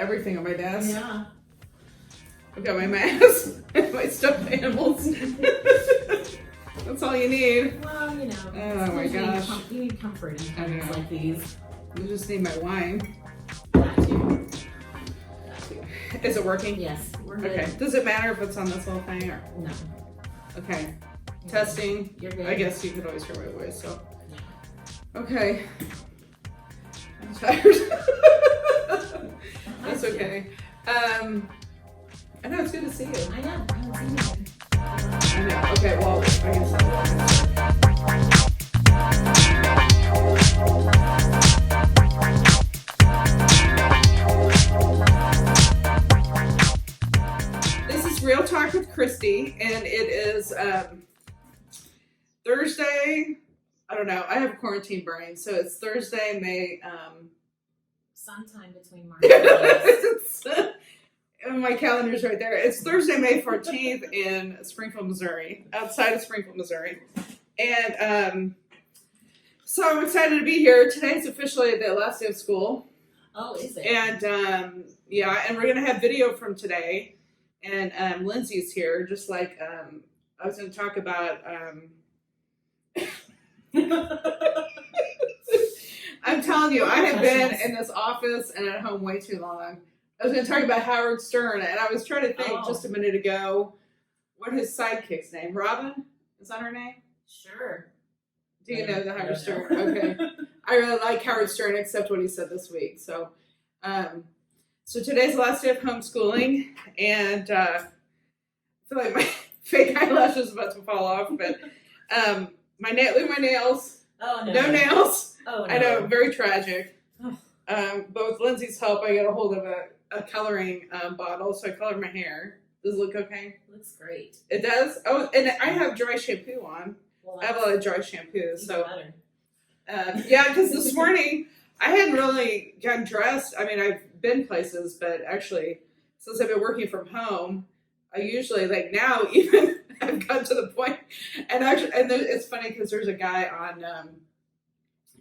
everything on my desk. Yeah. I've got my mask and my stuffed animals. That's all you need. Well, you know. Oh my gosh. You need comfort in times like these. I just need my wine. That too. Is it working? Yes. We're good. Okay. Does it matter if it's on this little thing or? No. Okay. Testing. You're good. I guess you could always hear my voice, so. Yeah. Okay. I'm tired. That's okay. I know, it's good to see you. I know. I haven't seen you. I know. Okay, well, I guess This is Real Talk with Kristi, and it is Thursday. I don't know. I have quarantine brain, so it's Thursday, May. Sometime between March and It's, my calendar's right there. It's Thursday, May 14th in Springfield, Missouri, outside of Springfield, Missouri. And so I'm excited to be here. Today's officially the last day of school. Oh, is it? And yeah, and we're going to have video from today. And Lindsay's here, just like I was going to talk about. I'm telling you, I have been in this office and at home way too long. I was going to talk about Howard Stern, and I was trying to think just a minute ago what his sidekick's name. Robin? Is that her name? Sure. Do you know the Howard Stern? Okay. I really like Howard Stern, except what he said this week. So, so today's the last day of homeschooling, and I feel like my fake eyelash is about to fall off, but look at my nails. Oh, no. No nails. Oh, no. I know, very tragic. But with Lindsay's help, I got a hold of a coloring bottle, so I colored my hair. Does it look okay? Looks great. It does? Oh, and I have dry shampoo on. Well, I have a lot of dry shampoo, so. Better. Yeah, because this morning, I hadn't really gotten dressed. I mean, I've been places, but actually, since I've been working from home, I usually, like now, even, I've gotten to the point, and actually, and it's funny because there's a guy on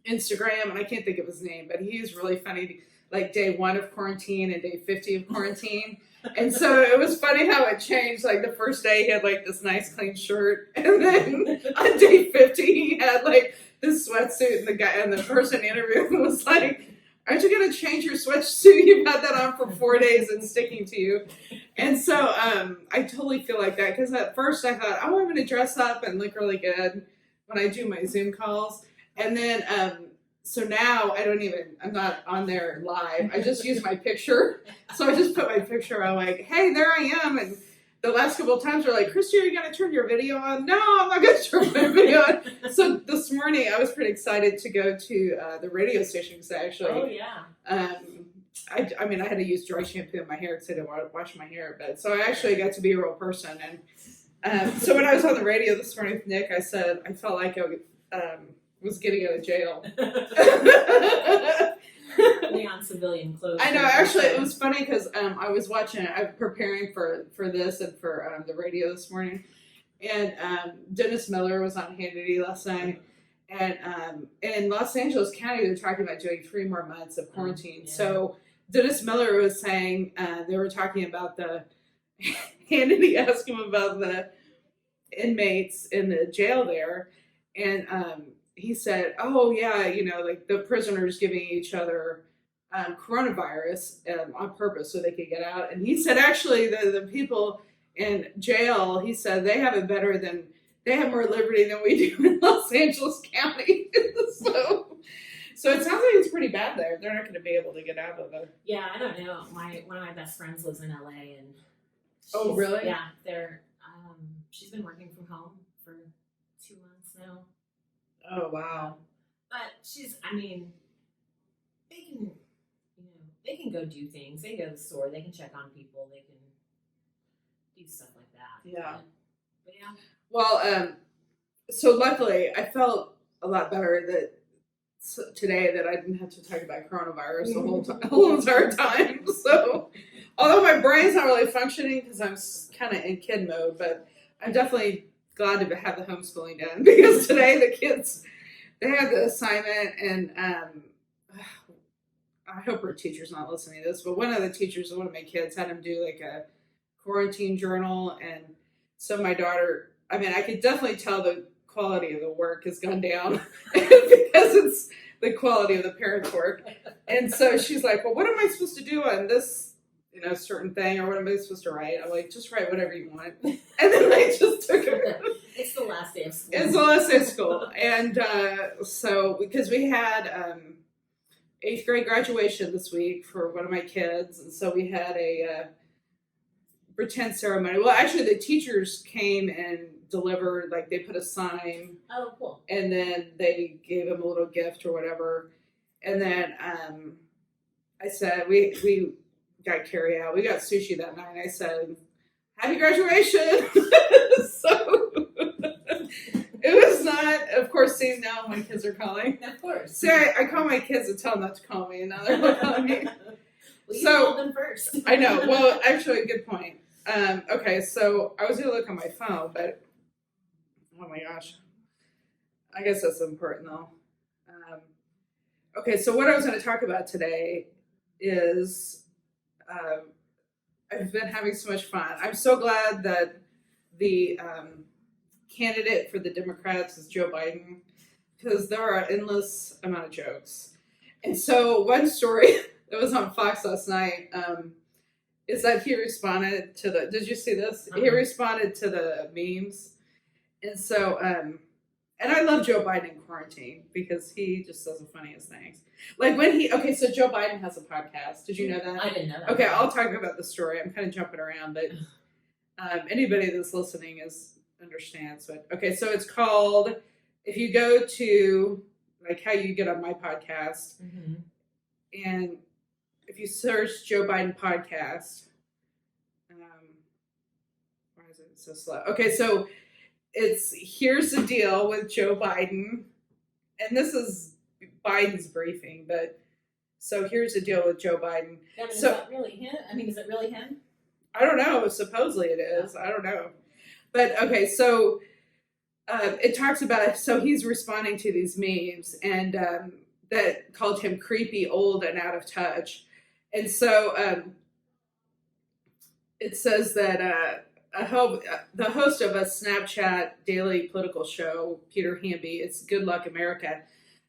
Instagram, and I can't think of his name, but he's really funny, like day 1 of quarantine and day 50 of quarantine. And so it was funny how it changed. Like the first day he had like this nice clean shirt, and then on day 50 he had like this sweatsuit, and the person interviewing was like, aren't you going to change your sweatsuit? You've had that on for 4 days and sticking to you. And so I totally feel like that, because at first I thought, oh, I'm going to dress up and look really good when I do my Zoom calls. And then, so now I'm not on there live. I just use my picture. So I just put my picture on, like, hey, there I am. And the last couple of times we're like, Kristi, are you going to turn your video on? No, I'm not going to turn my video on. So this morning I was pretty excited to go to the radio station, because I actually, oh, yeah. I mean, I had to use dry shampoo in my hair because I didn't want to wash my hair. But so I actually got to be a real person. And so when I was on the radio this morning with Nick, I said I felt like I was getting out of jail. Neon civilian clothes. I know. Actually, it was funny because I was watching. I'm preparing for this and for the radio this morning, and Dennis Miller was on Hannity last night, and in Los Angeles County they're talking about doing 3 more months of quarantine. Yeah. So Dennis Miller was saying they were talking about the Hannity asked him about the inmates in the jail there, and he said, oh, yeah, you know, like the prisoners giving each other coronavirus on purpose so they could get out. And he said, actually, the people in jail, he said, they have more liberty than we do in Los Angeles County. So it sounds like it's pretty bad there. They're not going to be able to get out of it. Yeah, I don't know. One of my best friends lives in LA, and oh, really? Yeah, she's been working from home for 2 months now. Oh, wow. But they can go do things. They go to the store. They can check on people. They can do stuff like that. Yeah. But yeah. Well, so luckily I felt a lot better today that I didn't have to talk about coronavirus the whole entire time. So, although my brain's not really functioning because I'm kind of in kid mode, but I'm definitely glad to have the homeschooling done, because today the kids, they had the assignment, and I hope her teacher's not listening to this, but one of the teachers of one of my kids had him do like a quarantine journal. And so my daughter, I mean, I could definitely tell the quality of the work has gone down because it's the quality of the parents' work. And so she's like, well, what am I supposed to do on this, certain thing, or what am I supposed to write? I'm like, just write whatever you want. And then I just took it. It's the last day of school. It's the last day of school. And so, because we had 8th grade graduation this week for one of my kids, and so we had a pretend ceremony. Well, actually, the teachers came and delivered, like, they put a sign. Oh, cool. And then they gave him a little gift or whatever. And then I said, we got carry out. We got sushi that night. I said, happy graduation. So it was not, of course, see, now my kids are calling. Of course. See, I call my kids and tell them not to call me, and now they're not calling me. Well, you called them first. I know. Well, actually, good point. Okay, so I was going to look on my phone, but oh my gosh. I guess that's important, though. Okay, so what I was going to talk about today is I've been having so much fun. I'm so glad that the candidate for the Democrats is Joe Biden, because there are an endless amount of jokes. And so one story that was on Fox last night is that he responded to the, did you see this? Uh-huh. He responded to the memes. And so, and I love Joe Biden in quarantine because he just does the funniest things. Like when so Joe Biden has a podcast. Did you know that? I didn't know that. Okay, I'll talk about the story. I'm kind of jumping around, but anybody that's listening understands. But okay, so it's called, if you go to, like how you get on my podcast, mm-hmm. and if you search Joe Biden podcast, why is it so slow? Okay, so it's Here's the Deal with Joe Biden, and this is Biden's briefing, but so here's the deal with Joe Biden. Yeah, is that really him? I mean, is it really him? I don't know. Supposedly it is. I don't know. But okay, so it talks about, so he's responding to these memes and that called him creepy, old, and out of touch. And so it says that the host of a Snapchat daily political show, Peter Hamby, it's Good Luck America,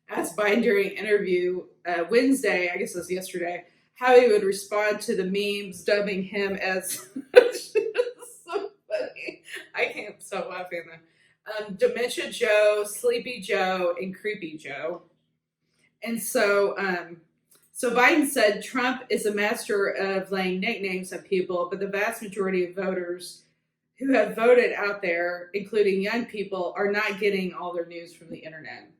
asked Biden during an interview Wednesday, I guess it was yesterday, how he would respond to the memes dubbing him as so funny. I can't stop laughing though. Dementia Joe, Sleepy Joe, and Creepy Joe. And so so Biden said Trump is a master of laying nicknames on people, but the vast majority of voters who have voted out there, including young people, are not getting all their news from the internet.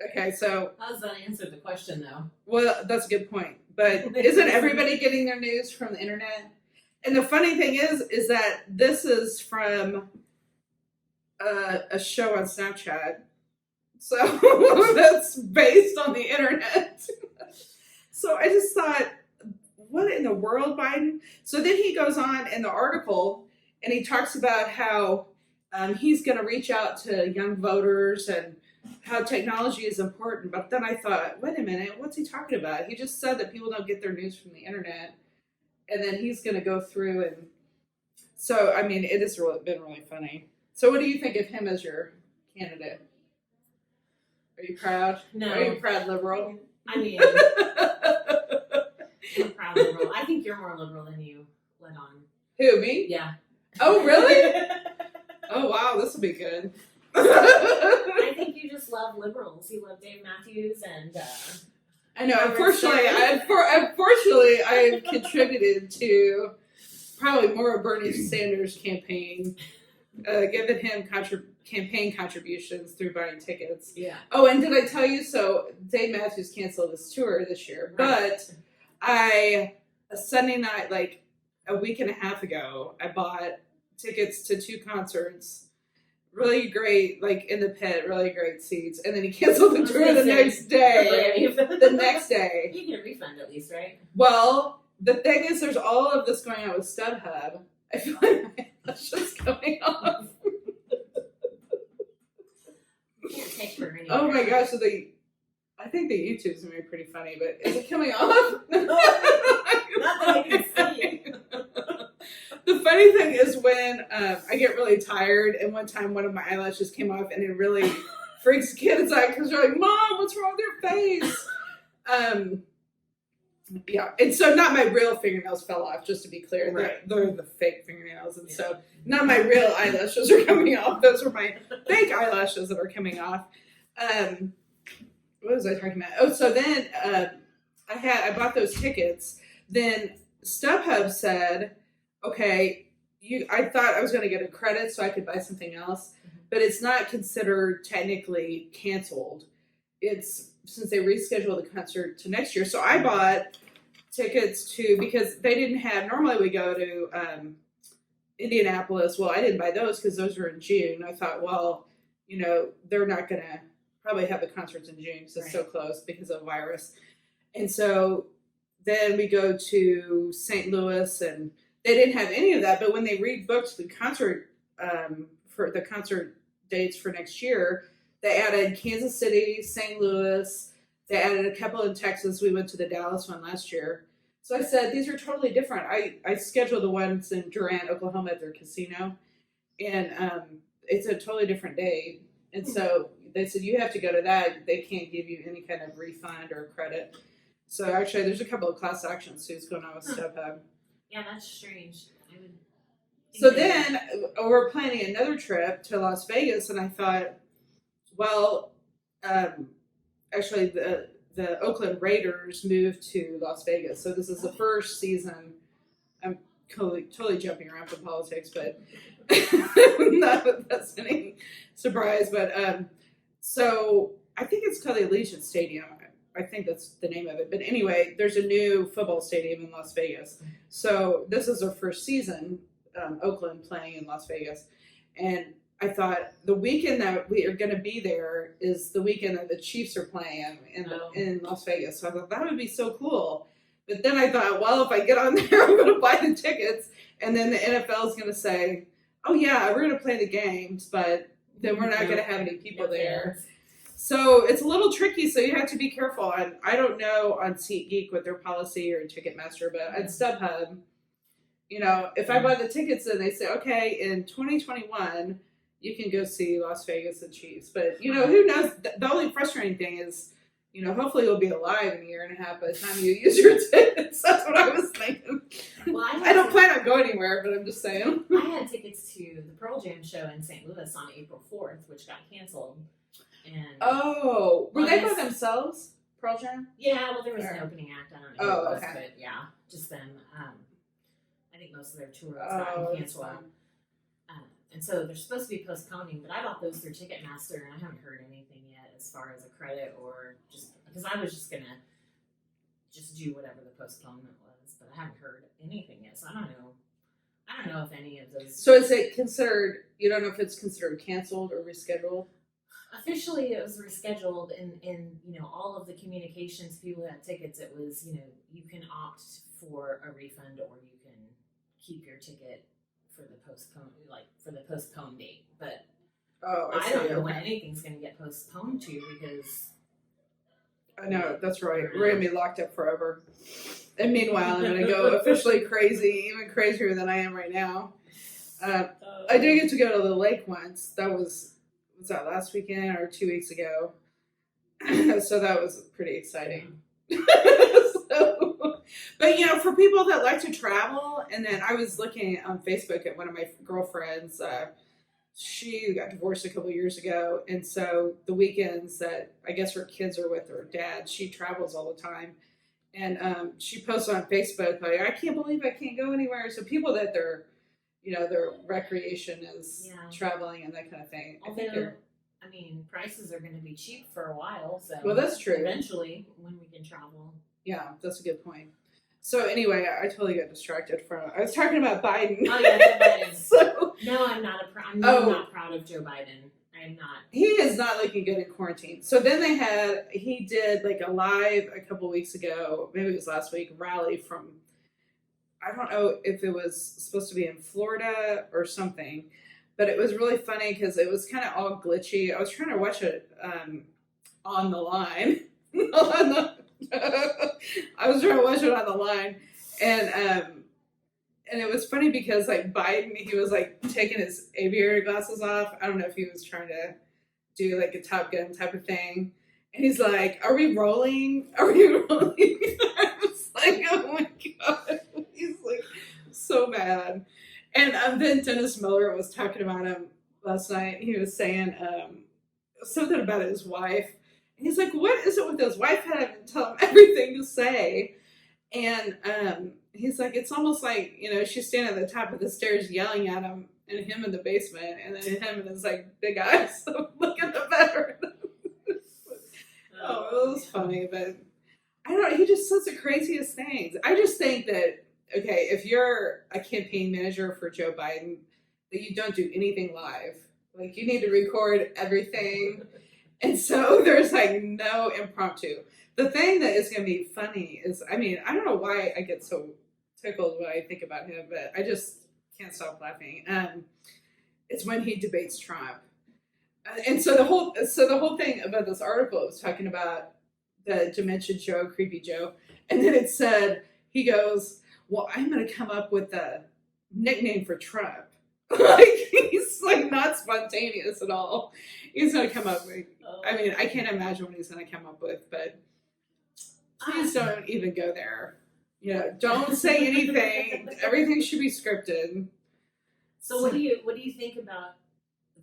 Okay, so how does that answer the question, though? Well, that's a good point. But isn't everybody getting their news from the internet? And the funny thing is that this is from a show on Snapchat, so that's based on the internet. So I just thought, what in the world, Biden? So then he goes on in the article and he talks about how he's going to reach out to young voters and how technology is important. But then I thought, wait a minute, what's he talking about? He just said that people don't get their news from the internet. And then he's going to go through and so, I mean, it has been really funny. So what do you think of him as your candidate? Are you proud? No. Are you a proud liberal? I mean, I'm a proud liberal. I think you're more liberal than you let on. Who, me? Yeah. Oh, really? Oh, wow, this will be good. I think you just love liberals. You love Dave Matthews and I know. Unfortunately, I've contributed to probably more of Bernie Sanders' campaign, giving him campaign contributions through buying tickets. Yeah. Oh, and did I tell you? So Dave Matthews canceled his tour this year, right. But a Sunday night, like a week and a half ago, I bought tickets to 2 concerts. Really great, like in the pit, really great seats. And then he canceled the tour the next day. The next day. You get a refund at least, right? Well, the thing is, there's all of this going on with StubHub. I feel like my lash is coming off. You can't take her anywhere. Oh my gosh, I think the YouTube's gonna be pretty funny, but is it coming off? Not that I can see. The funny thing is when I get really tired, and one time one of my eyelashes came off, and it really freaks kids out because they're like, "Mom, what's wrong with your face?" Yeah, and so not my real fingernails fell off, just to be clear. Right. They're the fake fingernails, and so not my real eyelashes are coming off. Those are my fake eyelashes that are coming off. What was I talking about? Oh, so then I bought those tickets. Then StubHub said, "Okay, I thought I was going to get a credit so I could buy something else, but it's not considered technically canceled. It's since they rescheduled the concert to next year." So I bought tickets because they didn't have. Normally we go to Indianapolis. Well, I didn't buy those because those were in June. I thought, well, they're not going to probably have the concerts in June because it's so close because of virus. And so then we go to St. Louis, and they didn't have any of that. But when they rebooked the concert for the concert dates for next year, they added Kansas City, St. Louis. They added a couple in Texas. We went to the Dallas one last year. So I said, these are totally different. I scheduled the ones in Durant, Oklahoma at their casino. And it's a totally different day. And so they said, you have to go to that. They can't give you any kind of refund or credit. So actually, there's a couple of class action suits going on with StubHub. Yeah, that's strange. So then we're planning another trip to Las Vegas, and I thought, well, actually the Oakland Raiders moved to Las Vegas, so this is the first season. I'm totally jumping around from politics, but not that that's any surprise. But so I think it's called the Allegiant Stadium. I think that's the name of it. But anyway, there's a new football stadium in Las Vegas. So this is our first season, Oakland playing in Las Vegas. And I thought the weekend that we are going to be there is the weekend that the Chiefs are playing in Las Vegas. So I thought that would be so cool. But then I thought, well, if I get on there, I'm going to buy the tickets. And then the NFL is going to say, oh, yeah, we're going to play the games, but then we're not going to have any people there. So it's a little tricky, so you have to be careful. And I don't know on SeatGeek what their policy or Ticketmaster, but at StubHub, if I buy the tickets and they say, okay, in 2021, you can go see Las Vegas and Chiefs. But, who knows? The only frustrating thing is, hopefully you'll be alive in a year and a half by the time you use your tickets. That's what I was thinking. Well, I don't plan on going anywhere, but I'm just saying. I had tickets to the Pearl Jam show in St. Louis on April 4th, which got canceled. And were they by themselves, Pearl Jam? Yeah, well, there was an opening act. I don't know who it was, but yeah, just them. I think most of their tours got canceled. And so they're supposed to be postponing, but I bought those through Ticketmaster, and I haven't heard anything yet as far as a credit or just because I was just gonna do whatever the postponement was, but I haven't heard anything yet, so I don't know if any of those. So is it considered? You don't know if it's considered canceled or rescheduled? Officially, it was rescheduled, and all of the communications people who had tickets. It was you can opt for a refund or you can keep your ticket for the postponed date. But I don't know when anything's going to get postponed to because I know that's right. We're going to be locked up forever. And meanwhile, I'm going to go officially crazy, even crazier than I am right now. I did get to go to the lake once. That was that last weekend or 2 weeks ago? So that was pretty exciting. But for people that like to travel, and then I was looking on Facebook at one of my girlfriends. She got divorced a couple years ago, and so the weekends that I guess her kids are with her dad, she travels all the time. And she posts on Facebook like, I can't believe I can't go anywhere. So people that their recreation is traveling and that kind of thing. I mean, prices are going to be cheap for a while. So well, that's true. Eventually, when we can travel. Yeah, that's a good point. So anyway, I totally got distracted from. I was talking about Biden. Oh yeah, Joe Biden. So, no, I'm not. I'm not proud of Joe Biden. I'm not. He is not looking good in quarantine. So then he did like a live a couple weeks ago, maybe it was last week, rally from. I don't know if it was supposed to be in Florida or something, but it was really funny because it was kind of all glitchy. I was trying to watch it on the line I was trying to watch it on the line, and it was funny because like Biden, he was like taking his aviator glasses off. I don't know if he was trying to do like a Top Gun type of thing, and he's like, "Are we rolling? Are we rolling?" I was like, "Oh my god!" He's like so mad. And then Dennis Miller was talking about him last night. He was saying something about his wife. And he's like, what is it with his wife having to tell him everything to say? And he's like, it's almost like, she's standing at the top of the stairs yelling at him and him in the basement. And then him and his like big eyes look at the veteran. Oh, it was funny. But I don't know. He just says the craziest things. I just think that, okay, if you're a campaign manager for Joe Biden, that you don't do anything live. Like, you need to record everything. And so there's like no impromptu. The thing that is going to be funny is, I mean, I don't know why I get so tickled when I think about him, but I just can't stop laughing. It's when he debates Trump. And so the whole thing about this article was talking about the Dementia Joe, Creepy Joe. And then it said, he goes, well, I'm going to come up with a nickname for Trump. Like, he's like not spontaneous at all. He's going to come up with, I mean, I can't imagine what he's going to come up with, but please don't even go there. Don't say anything. Everything should be scripted. So what do you think about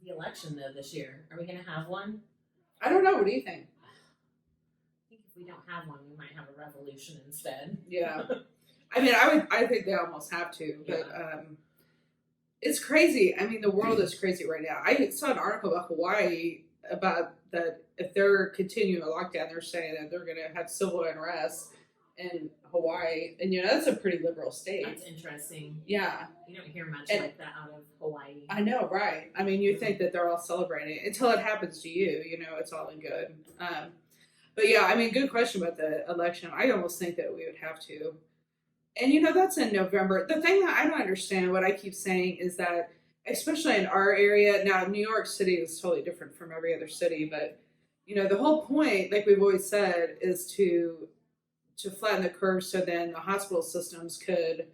the election though this year? Are we going to have one? I don't know. What do you think? I think if we don't have one, we might have a revolution instead. Yeah. I mean, I think they almost have to, but it's crazy. I mean, the world is crazy right now. I saw an article about Hawaii about that if they're continuing a lockdown, they're saying that they're going to have civil unrest in Hawaii, and that's a pretty liberal state. That's interesting. Yeah, you don't hear much like that out of Hawaii. I know, right? I mean, you think that they're all celebrating until it happens to you. It's all in good. But yeah, I mean, good question about the election. I almost think that we would have to. And that's in November. The thing that I don't understand, what I keep saying, is that, especially in our area, now New York City is totally different from every other city, but the whole point, like we've always said, is to flatten the curve so then the hospital systems could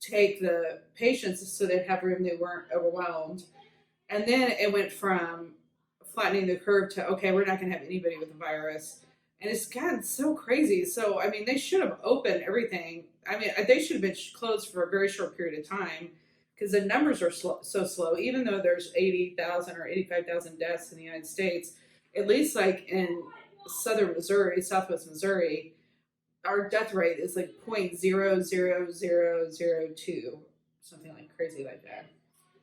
take the patients so they'd have room, they weren't overwhelmed. And then it went from flattening the curve to, okay, we're not going to have anybody with the virus. And it's gotten so crazy. So, I mean, they should have opened everything. I mean, they should have been closed for a very short period of time because the numbers are so slow. Even though there's 80,000 or 85,000 deaths in the United States, at least like in southern Missouri, southwest Missouri, our death rate is like 0.00002, something like crazy like that.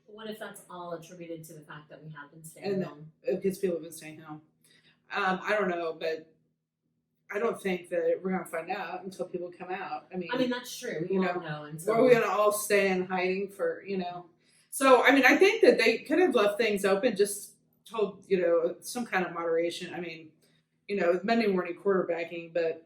What if that's all attributed to the fact that we have been staying home? Because people have been staying home. I don't know, but I don't think that we're going to find out until people come out. I mean that's true. We won't know until. Or we're going to all stay in hiding for, So, I mean, I think that they could have left things open, just told, some kind of moderation. I mean, many weren't quarterbacking, but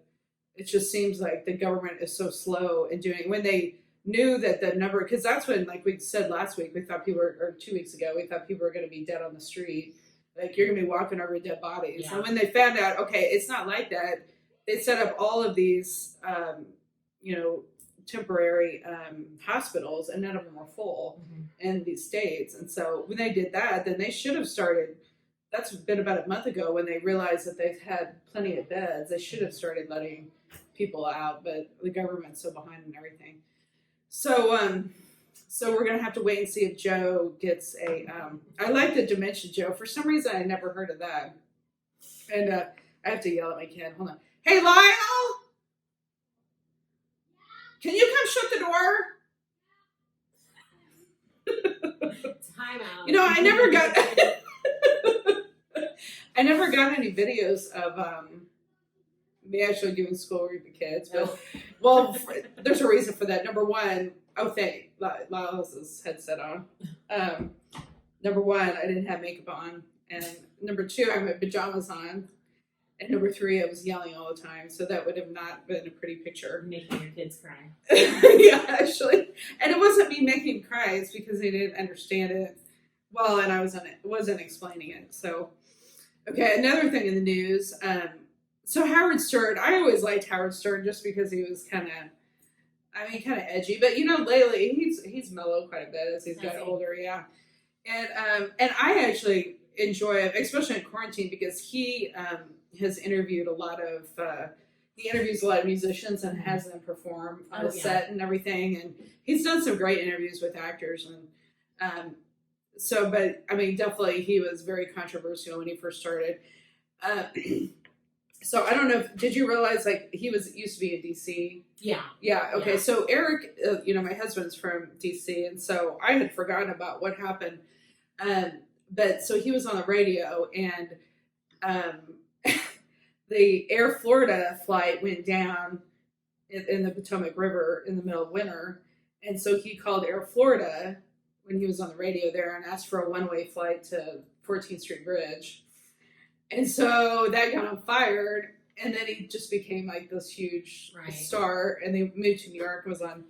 it just seems like the government is so slow in doing, when they knew that the number, because that's when, like we said last week, we thought people were, or 2 weeks ago, we thought people were going to be dead on the street. Like, you're going to be walking over dead bodies. Yeah. And when they found out, okay, it's not like that, they set up all of these, temporary hospitals, and none of them were full in these states. And so when they did that, then they should have started, that's been about a month ago when they realized that they've had plenty of beds. They should have started letting people out, but the government's so behind and everything. So we're going to have to wait and see if Joe gets I like the Dementia Joe. For some reason, I never heard of that. And I have to yell at my kid. Hold on. Hey, Lyle! Can you come shut the door? Time out. I never got any videos of me actually doing schoolwork with the kids. But, well, there's a reason for that. Number one, Lyle has his headset on. Number one, I didn't have makeup on. And number two, I had pajamas on. And number three, I was yelling all the time. So that would have not been a pretty picture. Making your kids cry. Yeah, actually. And it wasn't me making them cry. It's because they didn't understand it well, and I wasn't explaining it. So, okay, another thing in the news. So Howard Stern, I always liked Howard Stern just because he was kind of edgy. But lately he's mellowed quite a bit as he's gotten older. Yeah, and I actually enjoy it, especially in quarantine, because he has interviewed a lot of. He interviews a lot of musicians and has them perform on a set and everything, and he's done some great interviews with actors and. But I mean, definitely he was very controversial when he first started. So I don't know. Did you realize like he used to be in DC? Yeah. Yeah. Okay. Yeah. So Eric, my husband's from DC, and so I had forgotten about what happened. But so he was on the radio, and the Air Florida flight went down in the Potomac River in the middle of winter, and so he called Air Florida when he was on the radio there and asked for a one-way flight to 14th Street Bridge. And so that got him fired, and then he just became like this huge star, and they moved to New York, was on,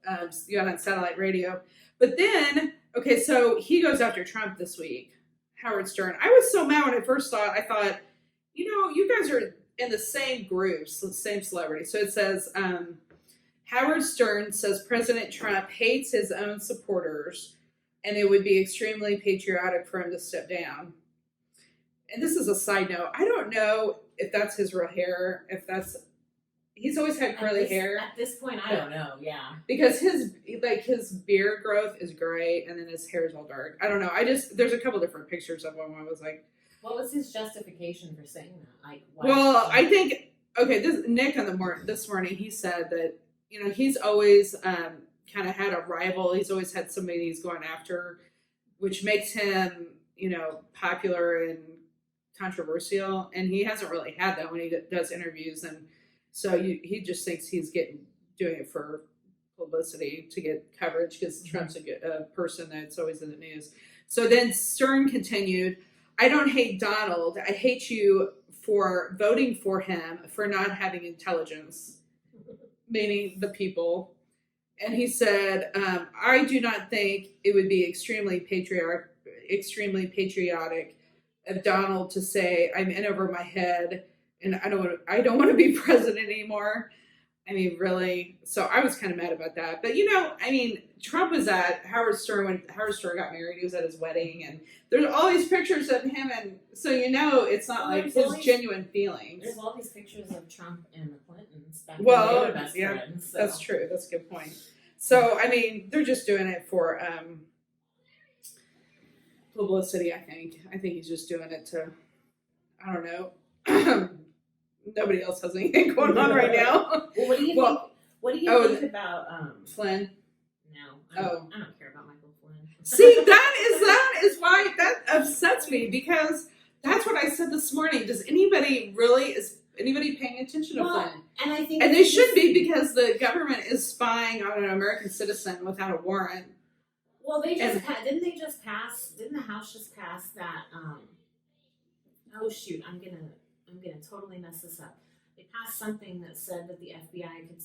got on satellite radio. But then, okay, so he goes after Trump this week, Howard Stern. I was so mad when I first saw it. I thought, you guys are in the same groups, the same celebrity. So it says, Howard Stern says President Trump hates his own supporters, and it would be extremely patriotic for him to step down. And this is a side note. I don't know if that's his real hair, he's always had curly hair. At this point, I don't know, yeah. Because his beard growth is gray, and then his hair is all dark. I don't know. There's a couple different pictures of him. I was like... What was his justification for saying that? I think, Nick this morning, he said that, he's always kind of had a rival. He's always had somebody he's going after, which makes him, popular and controversial. And he hasn't really had that when he does interviews. And so he just thinks he's doing it for publicity to get coverage because Trump's a person that's always in the news. So then Stern continued, I don't hate Donald. I hate you for voting for him for not having intelligence, meaning the people. And he said, I do not think it would be extremely patriotic of Donald to say I'm in over my head and I don't want to be president anymore. I mean, really. So I was kind of mad about that. But Trump was at Howard Stern when Howard Stern got married. He was at his wedding, and there's all these pictures of him, and so it's not like his genuine feelings. There's all these pictures of Trump and the Clintons back when they were best friends. So. That's true. That's a good point. So they're just doing it for publicity. I think he's just doing it to, I don't know. Nobody else has anything going on right now. Well, what do you think? What do you think about Flynn? No, I don't care about Michael Flynn. See, that is why that upsets me, because that's what I said this morning. Is anybody paying attention to Flynn? And they should be, because the government is spying on an American citizen without a warrant. Well, didn't the House just pass that? Oh shoot, I'm gonna totally mess this up. They passed something that said that the FBI could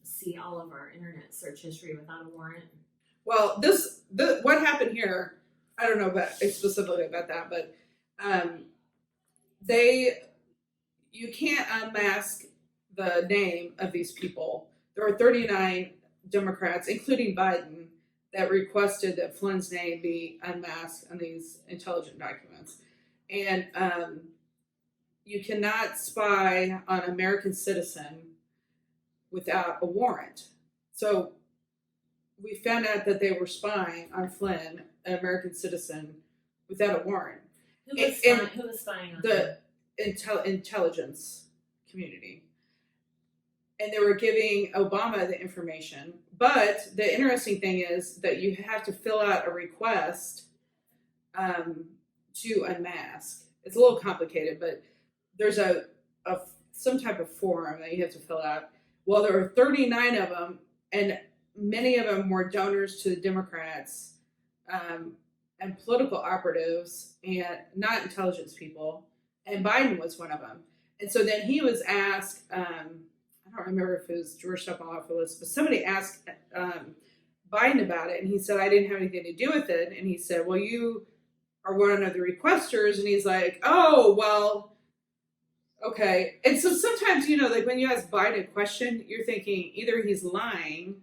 see all of our internet search history without a warrant. Well, what happened here, I don't know specifically about that, but you can't unmask the name of these people. There are 39 Democrats, including Biden, that requested that Flynn's name be unmasked on these intelligence documents. And you cannot spy on an American citizen without a warrant. So we found out that they were spying on Flynn, an American citizen, without a warrant. Who was spying on the intelligence community? And they were giving Obama the information. But the interesting thing is that you have to fill out a request to unmask. It's a little complicated, but there's some type of form that you have to fill out. Well, there were 39 of them, and many of them were donors to the Democrats and political operatives, and not intelligence people. And Biden was one of them. And so then he was asked, I don't remember if it was George Stephanopoulos, but somebody asked Biden about it, and he said, I didn't have anything to do with it. And he said, well, you are one of the requesters. And he's like, oh, well, Okay. And so sometimes, like when you ask Biden a question, you're thinking either he's lying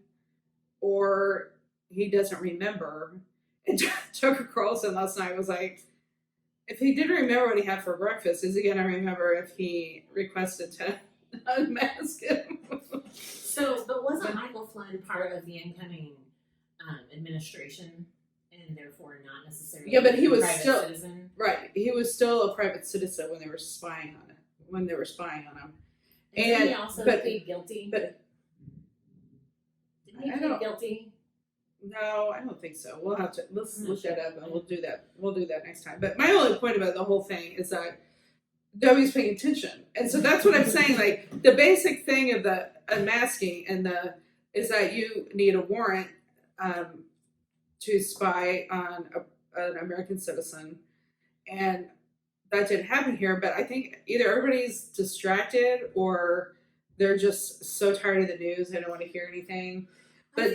or he doesn't remember. And Tucker Carlson last night was like, if he didn't remember what he had for breakfast, is he going to remember if he requested to unmask him? So, but wasn't Michael Flynn part of the incoming administration and therefore not necessarily but he a was private still citizen? right. He was still a private citizen when they were spying on it. When they were spying on him, Did he also plead guilty? But didn't he plead guilty? No, I don't think so. We'll have to let's look that up, and we'll do that. We'll do that next time. But my only point about the whole thing is that nobody's paying attention, and so that's what I'm saying. Like the basic thing of the unmasking is that you need a warrant to spy on an American citizen, and that didn't happen here. But I think either everybody's distracted or they're just so tired of the news they don't want to hear anything. But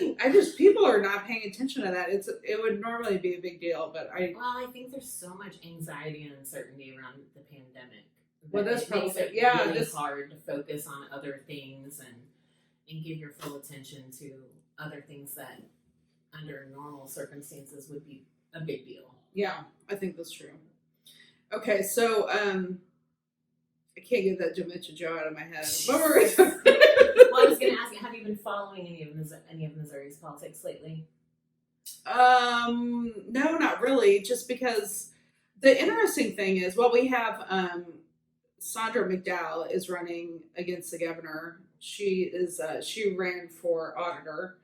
people are not paying attention to that. It would normally be a big deal, but I think there's so much anxiety and uncertainty around the pandemic. Well, that's it makes probably it really hard to focus on other things and give your full attention to other things that under normal circumstances would be a big deal. Yeah, I think that's true. Okay, so I can't get that Dementia Joe out of my head. What were we talking? Well, I was going to ask you, have you been following any of Missouri's politics lately? No, not really. Just because the interesting thing is, we have Sandra McDowell is running against the governor. She ran for auditor.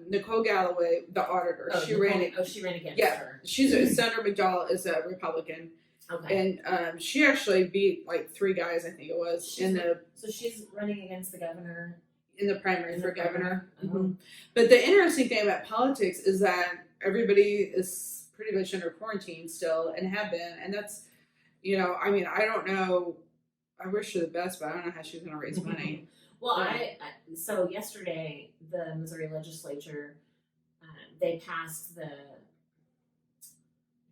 Nicole Galloway, the auditor. She ran against her. Sandra McDowell is a Republican. Okay. And she actually beat like 3 guys, I think it was, So she's running against the governor in the primary for governor. Mm-hmm. But the interesting thing about politics is that everybody is pretty much under quarantine still and have been, and that's, I don't know. I wish her the best, but I don't know how she's going to raise money. Well, so yesterday the Missouri legislature they passed I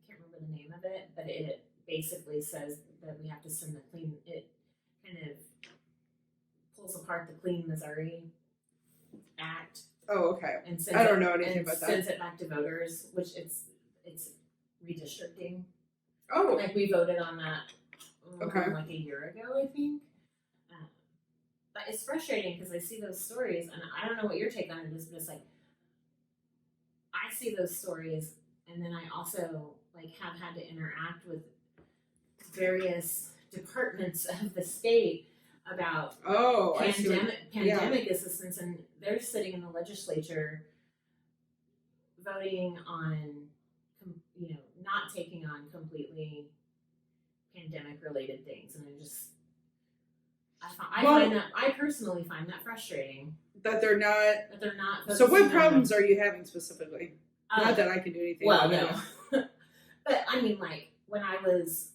can't remember the name of it, but it basically says that we have to send it kind of pulls apart the Clean Missouri Act. Oh, okay. And I don't know anything about that. Sends it back to voters, which it's redistricting. Oh. Like we voted on that okay. like a year ago, I think. But it's frustrating because I see those stories, and I don't know what your take on it is, but it's like I see those stories, and then I also have had to interact with various departments of the state about pandemic assistance, and they're sitting in the legislature voting on, not taking on completely pandemic related things, and I personally find that frustrating. That they're not. So what problems are you having specifically? Not that I can do anything. Well, no. But I mean, when I was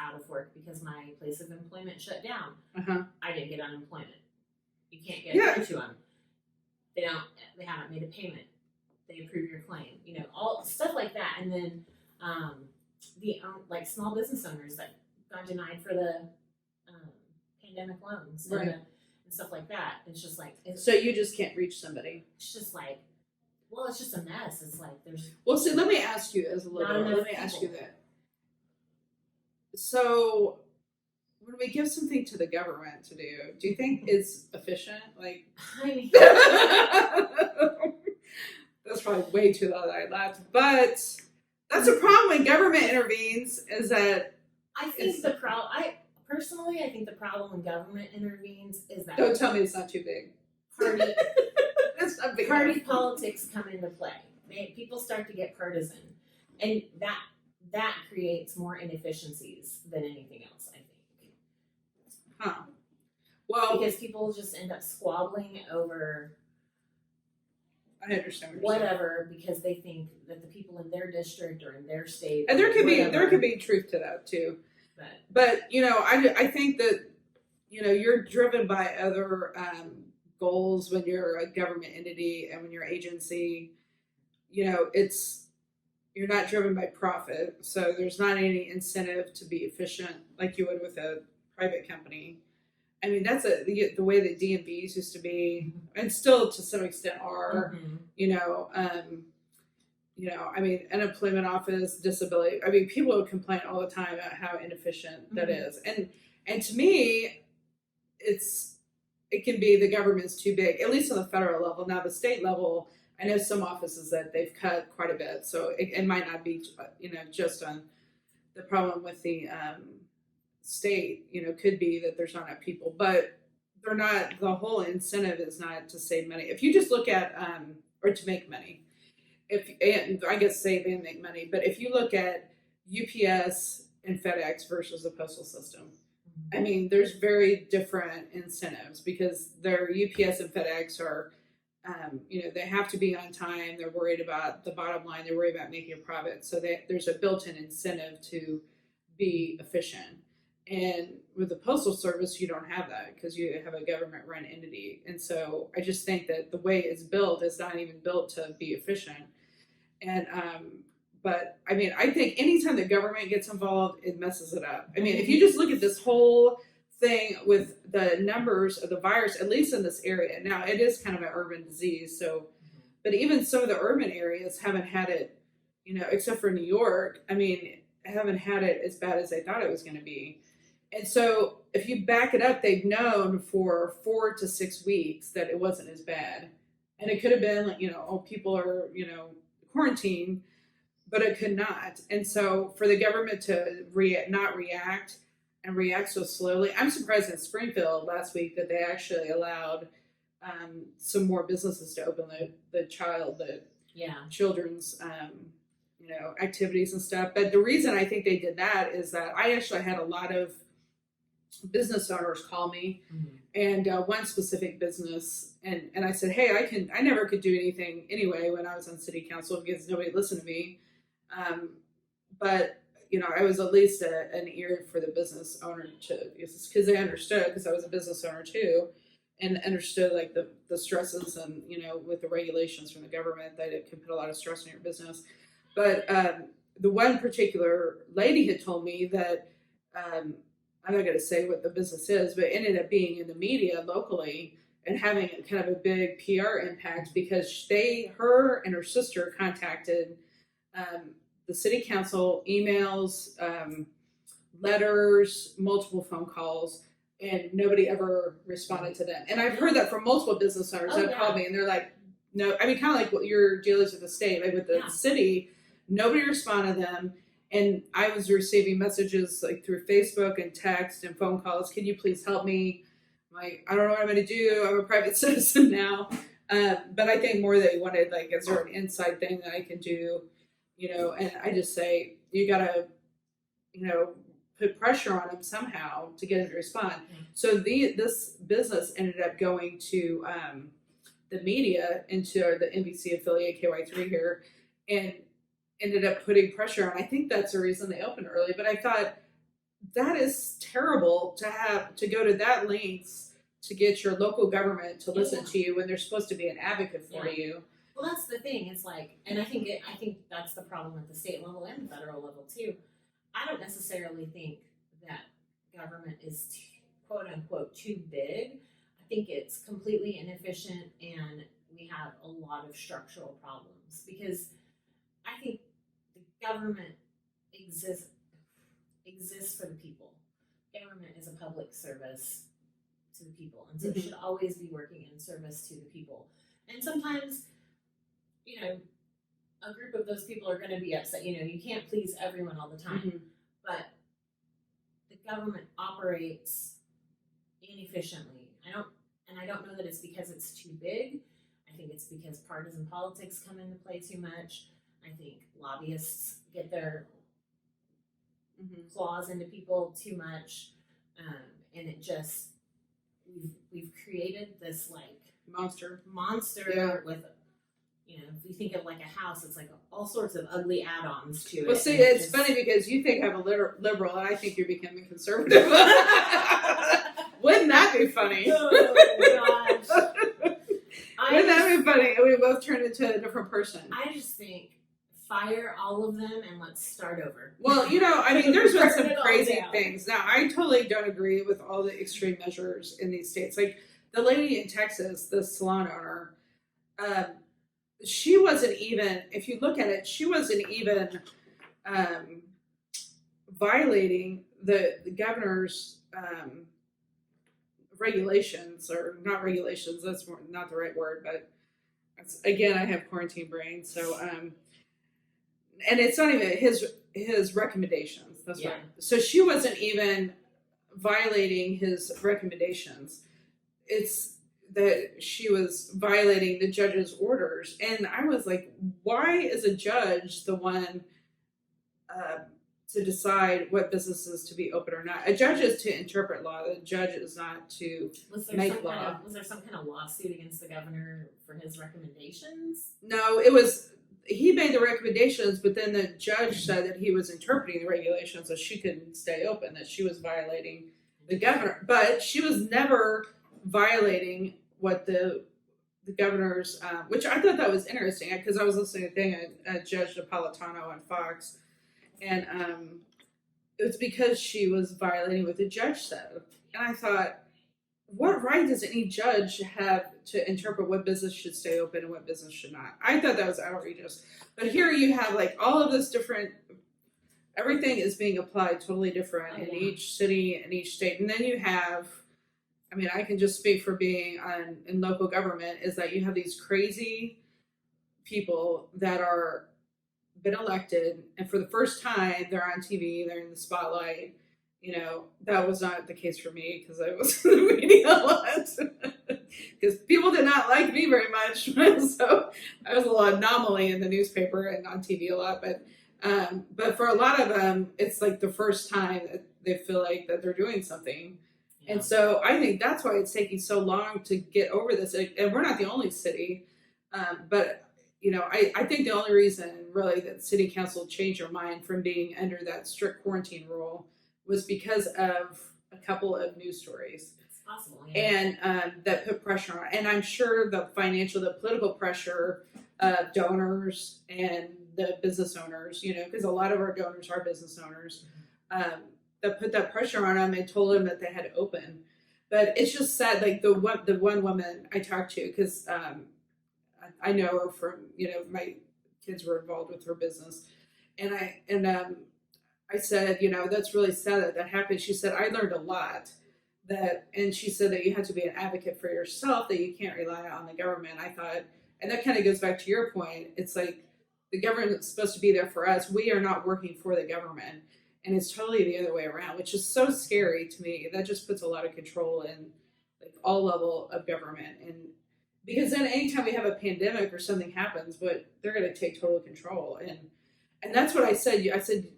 out of work because my place of employment shut down, I didn't get unemployment. You can't get through to them. They haven't made a payment. They approve your claim. All stuff like that. And then the small business owners that got denied for the pandemic loans and stuff like that. It's just so you just can't reach somebody. It's just it's just a mess. It's there's. Well, see, let me ask you as a little. Let me ask you that. So, when we give something to the government to do you think it's efficient? I mean, that's probably way too loud that I laughed. But that's a problem when government intervenes. Is that I think the problem. Personally, I think the problem when government intervenes is that. Don't tell me it's not too big. Party politics come into play. People start to get partisan, and that creates more inefficiencies than anything else, I think. Huh. Well, because people just end up squabbling over. I understand whatever because they think that the people in their district or in their state. And there could be truth to that too. But I think that you're driven by other goals when you're a government entity and when you're an agency. It's you're not driven by profit, so there's not any incentive to be efficient like you would with a private company. I mean, that's the way that DMVs used to be, and still to some extent are. I mean, unemployment office, disability. I mean, people would complain all the time about how inefficient that is, and to me, it can be the government's too big, at least on the federal level. Now, the state level, I know some offices that they've cut quite a bit, so it might not be, just on the problem with the state. Could be that there's not enough people, but they're not. The whole incentive is not to save money. If you just look at or to make money, and I guess save and make money, but if you look at UPS and FedEx versus the postal system, I mean, there's very different incentives because their UPS and FedEx are, they have to be on time. They're worried about the bottom line. They're worried about making a profit. So there's a built-in incentive to be efficient. And with the Postal Service, you don't have that because you have a government-run entity. And so I just think that the way it's built is not even built to be efficient. And but I mean, I think anytime the government gets involved, it messes it up. I mean, if you just look at this whole thing with the numbers of the virus, at least in this area, now it is kind of an urban disease. So, but even some of the urban areas haven't had it, except for New York. I mean, haven't had it as bad as they thought it was going to be. And so if you back it up, they've known for 4 to 6 weeks that it wasn't as bad. And it could have been like, people are, quarantined, but it could not. And so for the government to not react and react so slowly, I'm surprised in Springfield last week that they actually allowed some more businesses to open the children's, activities and stuff. But the reason I think they did that is that I actually had a lot of business owners call me, and one specific business, and I said, hey, I never could do anything anyway when I was on city council because nobody listened to me. But I was at least an ear for the business owner because they understood, because I was a business owner too, and understood like the stresses and with the regulations from the government that it can put a lot of stress on your business. But the one particular lady had told me that I'm not going to say what the business is, but it ended up being in the media locally and having kind of a big PR impact because her and her sister contacted the city council, emails, letters, multiple phone calls, and nobody ever responded to them. And I've heard that from multiple business owners that called me, and they're like, no, I mean, kind of like what your dealers with the state, like with the city, nobody responded to them. And I was receiving messages like through Facebook and text and phone calls. Can you please help me? I'm like, I don't know what I'm going to do. I'm a private citizen now. But I think more they wanted, like, is there an inside thing that I can do? And I just say, you got to, put pressure on them somehow to get them to respond. So this business ended up going to the media, into the NBC affiliate KY3 here, and ended up putting pressure on. I think that's the reason they opened early. But I thought that is terrible to go to that lengths to get your local government to listen to you when they're supposed to be an advocate for you. Well, that's the thing. It's like, and I think that's the problem at the state level and the federal level too. I don't necessarily think that government is quote unquote too big. I think it's completely inefficient, and we have a lot of structural problems because I think the government exists for the people. Government is a public service to the people, and so it should always be working in service to the people. And sometimes, a group of those people are going to be upset. You can't please everyone all the time, but the government operates inefficiently. I don't know that it's because it's too big. I think it's because partisan politics come into play too much. I think lobbyists get their claws into people too much, and it just we've created this like monster with if you think of like a house, it's like all sorts of ugly add-ons to it. Well, see, it's funny because you think I'm a liberal, and I think you're becoming conservative. Wouldn't that be funny? Oh gosh. Wouldn't that be funny? We both turned into a different person. I just think fire all of them and let's start over. Well, I mean, there's been some Burn it all crazy down. things. Now, I totally don't agree with all the extreme measures in these states. Like the lady in Texas, the salon owner, she wasn't even, if you look at it, she wasn't even violating the governor's regulations, or not regulations, that's not the right word, but again, I have quarantine brain, so and it's not even his recommendations. That's Yeah. right. So she wasn't even violating his recommendations. It's that she was violating the judge's orders, and I was like, why is a judge the one to decide what businesses to be open or not? A judge is to interpret law. The judge is not to make law. Was there some kind of lawsuit against the governor for his recommendations? No, it was, he made the recommendations, but then the judge said that he was interpreting the regulations, so she couldn't stay open, that she was violating the governor. But she was never violating what the governor's, which I thought that was interesting, because I was listening to a thing at Judge Napolitano on Fox, and it was because she was violating what the judge said. And I thought, what right does any judge have to interpret what business should stay open and what business should not? I thought that was outrageous. But here you have like all of this different, everything is being applied totally different in each city and each state. And then you have, I mean, I can just speak for being in local government, is that you have these crazy people that are been elected, and for the first time they're on TV, they're in the spotlight. That was not the case for me, because I was in the media a lot, because people did not like me very much. So I was a little anomaly in the newspaper and on TV a lot. But for a lot of them, it's like the first time that they feel like that they're doing something. Yeah. And so I think that's why it's taking so long to get over this. And we're not the only city, but I think the only reason really that city council changed their mind from being under that strict quarantine rule was because of a couple of news stories. It's possible, yeah. And that put pressure on. And I'm sure the political pressure of donors and the business owners, because a lot of our donors are business owners, that put that pressure on them and told them that they had to open. But it's just sad, like the one woman I talked to, because I know her from, my kids were involved with her business. And I said, that's really sad that happened. She said, I learned a lot and she said that you have to be an advocate for yourself, that you can't rely on the government. I thought, and that kind of goes back to your point. It's like the government is supposed to be there for us. We are not working for the government. And it's totally the other way around, which is so scary to me. That just puts a lot of control in like all level of government. And because then anytime we have a pandemic or something happens, but they're going to take total control. And that's what I said. I said,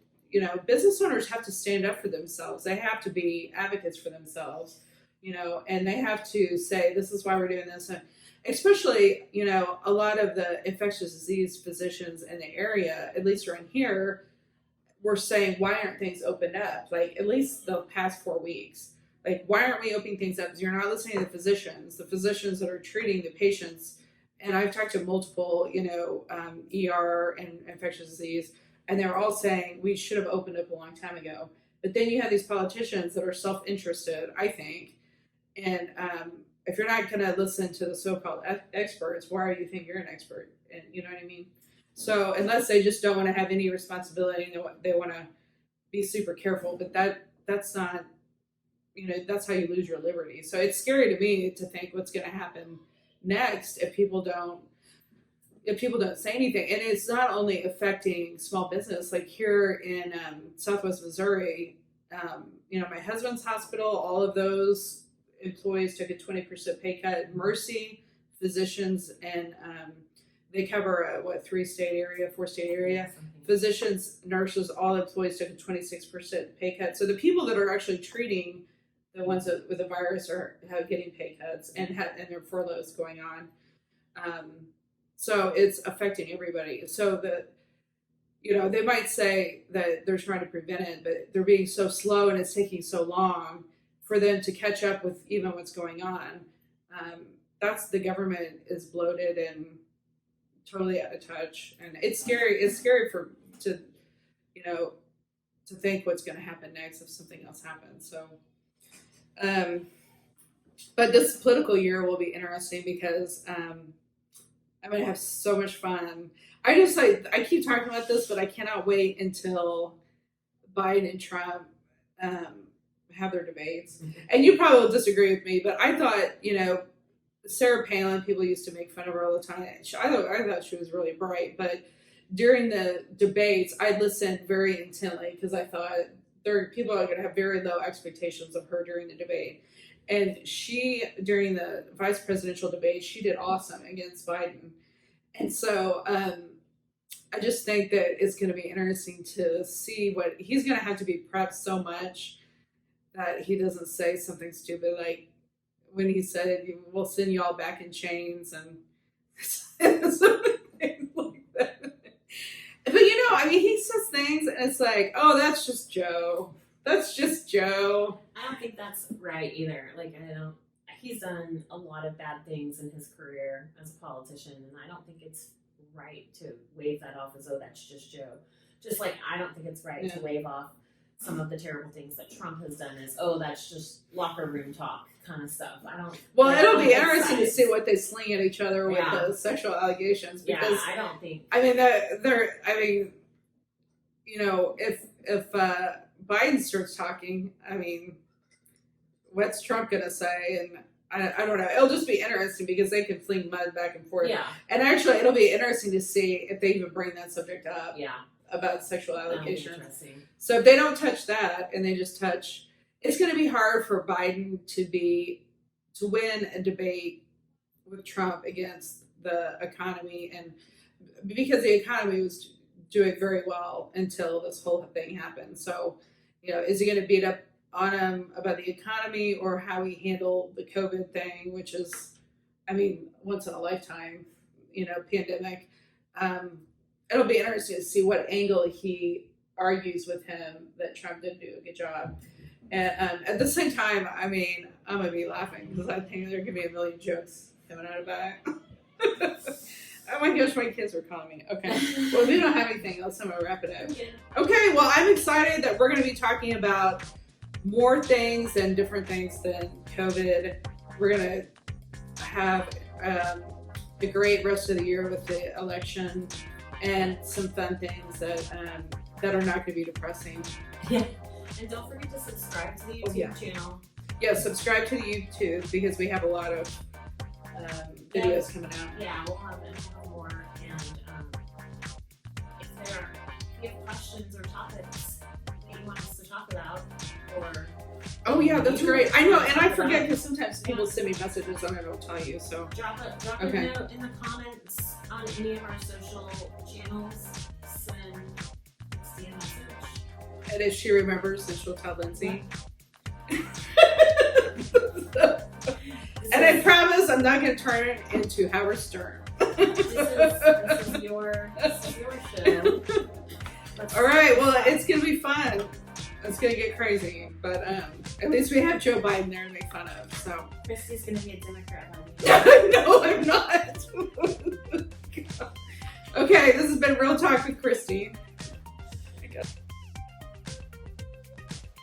business owners have to stand up for themselves. They have to be advocates for themselves, and they have to say, this is why we're doing this. And especially, a lot of the infectious disease physicians in the area, at least around here, were saying, why aren't things opened up? Like at least the past 4 weeks. Like, why aren't we opening things up? Because you're not listening to the physicians that are treating the patients. And I've talked to multiple, ER and infectious disease, and they're all saying we should have opened up a long time ago. But then you have these politicians that are self-interested, I think. And if you're not going to listen to the so-called experts, why do you think you're an expert? And you know what I mean? So unless they just don't want to have any responsibility, they want to be super careful. But that's not, that's how you lose your liberty. So it's scary to me to think what's going to happen next if people don't say anything. And it's not only affecting small business, like here in Southwest Missouri, my husband's hospital, all of those employees took a 20% pay cut. Mercy physicians, and they cover a 4-state area. Physicians, nurses, all employees took a 26% pay cut. So the people that are actually treating the ones with the virus are getting pay cuts and their furloughs going on. So it's affecting everybody. So they might say that they're trying to prevent it, but they're being so slow and it's taking so long for them to catch up with even what's going on. That's the government is bloated and totally out of touch, and it's scary. It's scary to think what's going to happen next if something else happens. So, but this political year will be interesting because I'm going to have so much fun. I keep talking about this, but I cannot wait until Biden and Trump have their debates. Mm-hmm. And you probably will disagree with me, but I thought, Sarah Palin, people used to make fun of her all the time. I thought she was really bright, but during the debates, I listened very intently because I thought people are going to have very low expectations of her during the debate. And she, during the vice presidential debate, she did awesome against Biden. And so I just think that it's going to be interesting to see what he's going to have to be prepped so much that he doesn't say something stupid like when he said, "We'll send y'all back in chains," and something like that. But he says things and it's like, "Oh, that's just Joe. That's just Joe." I don't think that's right either. He's done a lot of bad things in his career as a politician, and I don't think it's right to wave that off as, "Oh, that's just Joe." Just like I don't think it's right to wave off some of the terrible things that Trump has done as, "Oh, that's just locker room talk" kind of stuff. Well, it'll be interesting to see what they sling at each other with the sexual allegations. Because I don't think. If Biden starts talking, what's Trump gonna say? And I don't know. It'll just be interesting because they can fling mud back and forth. Yeah. And actually, it'll be interesting to see if they even bring that subject up. Yeah. About sexual allegations. Interesting. So if they don't touch that and they just touch, it's going to be hard for Biden to win a debate with Trump against the economy, and because the economy was doing very well until this whole thing happened. So, is he going to beat up on him about the economy or how he handled the COVID thing, which is, once in a lifetime, pandemic. It'll be interesting to see what angle he argues with him that Trump didn't do a good job. And at the same time, I'm going to be laughing because I think there could be a million jokes coming out of that. Oh my gosh, my kids are calling me. Okay. Well, we don't have anything else. I'm going to wrap it up. Okay. Well, I'm excited that we're going to be talking about more things and different things than COVID. We're going to have a great rest of the year with the election. And some fun things that are not going to be depressing. Yeah. And don't forget to subscribe to the YouTube channel. Yeah, subscribe to the YouTube because we have a lot of videos coming out. Yeah, we'll have more. And if you have questions or topics that you want us to talk about, or oh yeah, that's great. I know, and I forget because sometimes people send me messages and I don't tell you. So drop a note in the comments on any of our social channels. Send a message. And if she remembers, then she'll tell Lindsay. And I promise I'm not going to turn it into Howard Stern. This is your show. All right, well, it's going to be fun. It's going to get crazy, but at least we have Joe Biden there to make fun of. So Kristi's going to be a Democrat. No, I'm not. Okay, this has been Real Talk with Kristi.